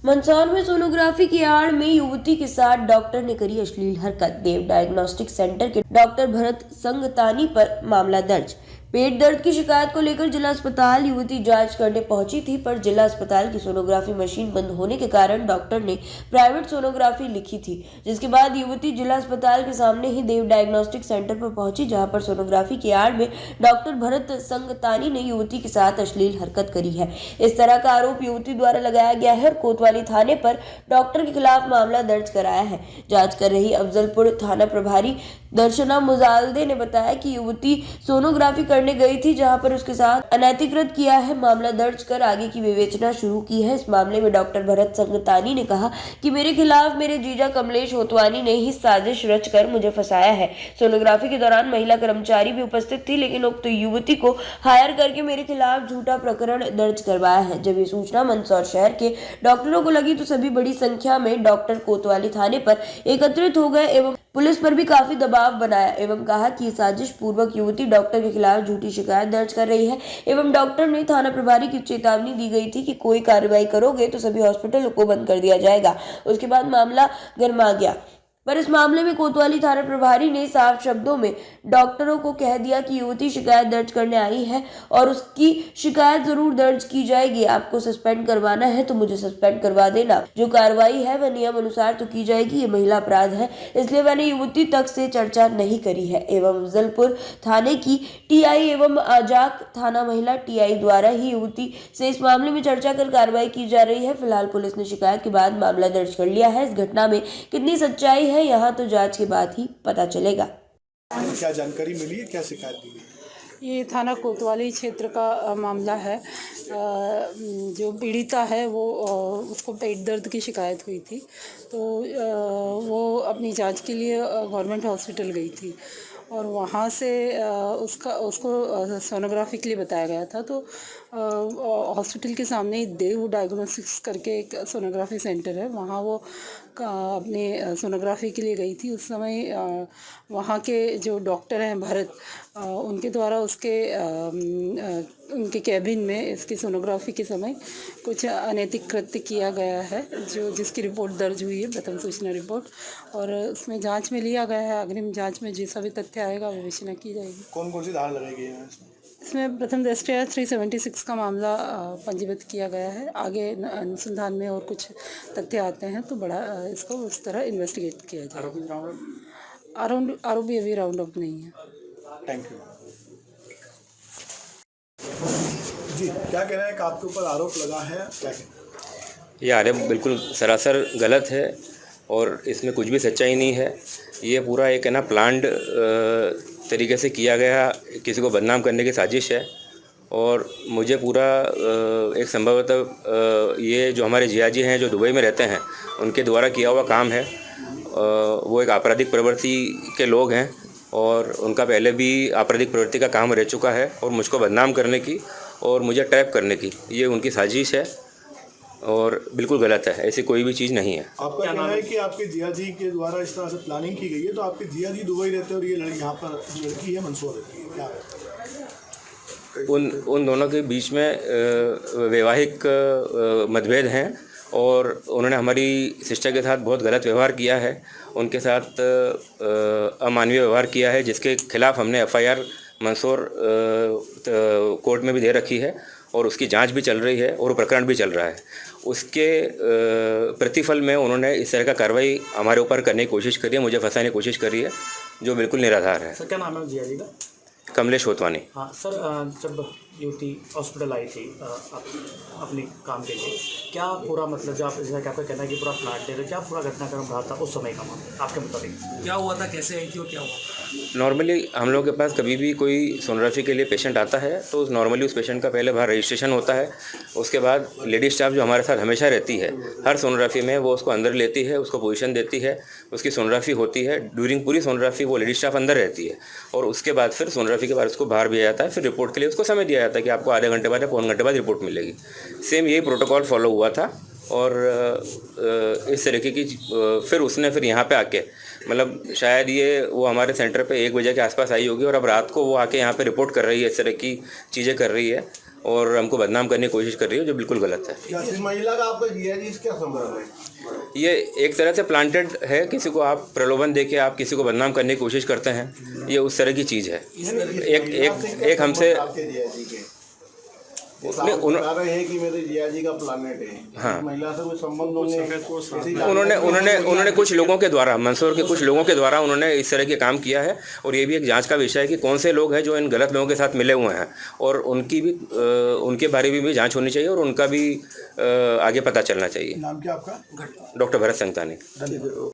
मंदसौर में सोनोग्राफी की आड़ में युवती के साथ डॉक्टर ने करी अश्लील हरकत। देव डायग्नोस्टिक सेंटर के डॉक्टर भरत संगतानी पर मामला दर्ज। पेट दर्द की शिकायत को लेकर जिला अस्पताल युवती जांच करने पहुंची थी, पर जिला अस्पताल की सोनोग्राफी मशीन बंद होने के कारण डॉक्टर ने प्राइवेट सोनोग्राफी लिखी थी, जिसके बाद युवती जिला अस्पताल के सामने ही देव डायग्नोस्टिक सेंटर पर पहुंची, जहां पर सोनोग्राफी की आड़ में डॉक्टर भरत संगतानी ने युवती के साथ अश्लील हरकत करी है। इस तरह का आरोप युवती द्वारा लगाया गया है और कोतवाली थाने पर डॉक्टर के खिलाफ मामला दर्ज कराया है। जांच कर रही अफजलपुर थाना प्रभारी दर्शना मुजालदे ने बताया कि युवती सोनोग्राफी करने गई थी, जहां पर उसके साथ अनैतिकृत किया है। मामला दर्ज कर आगे की विवेचना शुरू की है। इस मामले में डॉक्टर भरत संगतानी ने कहा कि मेरे खिलाफ मेरे जीजा कमलेश होतवानी ने ही साजिश रचकर मुझे फंसाया है। सोनोग्राफी के दौरान महिला कर्मचारी भी उपस्थित थी, लेकिन उक्त युवती को हायर करके मेरे खिलाफ झूठा प्रकरण दर्ज करवाया है। जब ये सूचना मंदसौर शहर के डॉक्टरों को लगी तो सभी बड़ी संख्या में डॉक्टर कोतवाली थाने पर एकत्रित हो गए एवं पुलिस पर भी काफी दबाव बनाया एवं कहा कि साजिश पूर्वक युवती डॉक्टर के खिलाफ झूठी शिकायत दर्ज कर रही है एवं डॉक्टर ने थाना प्रभारी की चेतावनी दी गई थी कि कोई कार्रवाई करोगे तो सभी हॉस्पिटलों को बंद कर दिया जाएगा। उसके बाद मामला गर्मा गया, पर इस मामले में कोतवाली थाना प्रभारी ने साफ शब्दों में डॉक्टरों को कह दिया कि युवती शिकायत दर्ज करने आई है और उसकी शिकायत जरूर दर्ज की जाएगी। आपको सस्पेंड करवाना है तो मुझे सस्पेंड करवा देना, जो कार्रवाई है वह नियम अनुसार तो की जाएगी। ये महिला अपराध है, इसलिए मैंने युवती तक से चर्चा नहीं करी है। एवं अफजलपुर थाने की टीआई एवं आजाक थाना महिला टीआई द्वारा ही युवती से इस मामले में चर्चा कर कार्रवाई की जा रही है। फिलहाल पुलिस ने शिकायत के बाद मामला दर्ज कर लिया है। इस घटना में कितनी सच्चाई है यहाँ तो जांच के बाद ही पता चलेगा। क्या जानकारी मिली है, क्या शिकायत दी गई? ये थाना कोतवाली क्षेत्र का मामला है। जो पीड़िता है वो उसको पेट दर्द की शिकायत हुई थी, तो वो अपनी जांच के लिए गवर्नमेंट हॉस्पिटल गई थी और वहाँ से उसको सोनोग्राफी के लिए बताया गया था। तो हॉस्पिटल के सामने ही देव डायग्नोस्टिक्स करके एक सोनोग्राफी सेंटर है, वहाँ वो अपने सोनोग्राफी के लिए गई थी। उस समय वहाँ के जो डॉक्टर हैं भरत, उनके द्वारा उनके कैबिन में इसकी सोनोग्राफी के समय कुछ अनैतिक कृत्य किया गया है, जिसकी रिपोर्ट दर्ज हुई है, प्रथम सूचना रिपोर्ट, और उसमें जांच में लिया गया है। अग्रिम जांच में जैसा भी तथ्य आएगा विवेचना की जाएगी। कौन कौन सी धारा लगाई गई है इसमें प्रथम दृष्टया 376 का मामला पंजीबद्ध किया गया है। आगे अनुसंधान में और कुछ तथ्य आते हैं तो बड़ा इसको उस तरह इन्वेस्टिगेट किया जाए। आरोपी अभी राउंड अप नहीं है। थैंक यू जी। क्या कहना है कि आपके ऊपर आरोप लगा है, क्या ये आरोप बिल्कुल सरासर गलत है और इसमें कुछ भी सच्चाई नहीं है। ये पूरा एक है ना प्लान्ड तरीके से किया गया, किसी को बदनाम करने की साजिश है। और मुझे पूरा एक संभवतः ये जो हमारे जियाजी हैं जो दुबई में रहते हैं उनके द्वारा किया हुआ काम है। वो एक आपराधिक प्रवृत्ति के लोग हैं और उनका पहले भी आपराधिक प्रवृत्ति का काम रह चुका है और मुझको बदनाम करने की और मुझे ट्रैप करने की ये उनकी साजिश है और बिल्कुल गलत है। ऐसी कोई भी चीज़ नहीं है। आपका कहना है कि आपके जिया जी के द्वारा इस तरह से प्लानिंग की गई है, तो आपके जिया जी दुबई रहते हैं और ये लड़की यहाँ पर लड़की है मंदसौर रहती है, क्या उन दोनों के बीच में वैवाहिक मतभेद हैं और उन्होंने हमारी सिस्टर के साथ बहुत गलत व्यवहार किया है, उनके साथ अमानवीय व्यवहार किया है, जिसके खिलाफ हमने एफआईआर मंदसौर कोर्ट में भी दे रखी है और उसकी जांच भी चल रही है और प्रकरण भी चल रहा है। उसके प्रतिफल में उन्होंने इस तरह का कार्रवाई हमारे ऊपर करने की कोशिश करी है, मुझे फंसाने की कोशिश करी है, जो बिल्कुल निराधार है। सर क्या नाम है जिया जी का? कमलेश होतवानी। हाँ सर, जब युवती हॉस्पिटल आई थी अपने काम के लिए, क्या पूरा मतलब जो आप जैसा कि आपका कहना है कि पूरा प्लाट है, क्या पूरा घटनाक्रम रहा था उस समय का मामला आपके मुताबिक? क्या हुआ था, कैसे आई थी और क्या हुआ? नॉर्मली हम लोगों के पास कभी भी कोई सोनोग्राफी के लिए पेशेंट आता है तो नॉर्मली उस पेशेंट का पहले बाहर रजिस्ट्रेशन होता है। उसके बाद लेडी स्टाफ जो हमारे साथ हमेशा रहती है, हर सोनोग्राफी में वो उसको अंदर लेती है, उसको पोजीशन देती है, उसकी सोनोग्राफी होती है। ड्यूरिंग पूरी सोनोग्राफी वो लेडी स्टाफ अंदर रहती है और उसके बाद फिर सोनोग्राफी के बाद उसको बाहर भेजा जाता है। फिर रिपोर्ट के लिए उसको समय दिया जाता है कि आपको आधे घंटे बाद या पौन घंटे बाद रिपोर्ट मिलेगी। सेम यही प्रोटोकॉल फॉलो हुआ था और इस तरीके की फिर यहाँ पे आके मतलब शायद ये वो हमारे सेंटर पे 1 बजे के आसपास आई होगी और अब रात को वो आके यहाँ पे रिपोर्ट कर रही है, इस तरह की चीज़ें कर रही है और हमको बदनाम करने की कोशिश कर रही है, जो बिल्कुल गलत है। क्या इस महिला का आपका जिया जी इसका संबंध है? ये एक तरह से प्लांटेड है, किसी को आप प्रलोभन देके आप किसी को बदनाम करने की कोशिश करते हैं, ये उस तरह की चीज़ है। एक हमसे बता रहे हैं कि मेरे जिया जी का प्लानेट है। हाँ। महिला से कोई संबंध होंगे? उन्होंने कुछ लोगों के द्वारा, मंदसौर के कुछ लोगों के द्वारा उन्होंने इस तरह के काम किया है, और ये भी एक जांच का विषय है कि कौन से लोग हैं जो इन गलत लोगों के साथ मिले हुए हैं, और उनके बारे में भी जांच होनी चाहिए, और उनका भी आगे पता चलना चाहिए। नाम क्या आपका? डॉक्टर भरत संगतानी।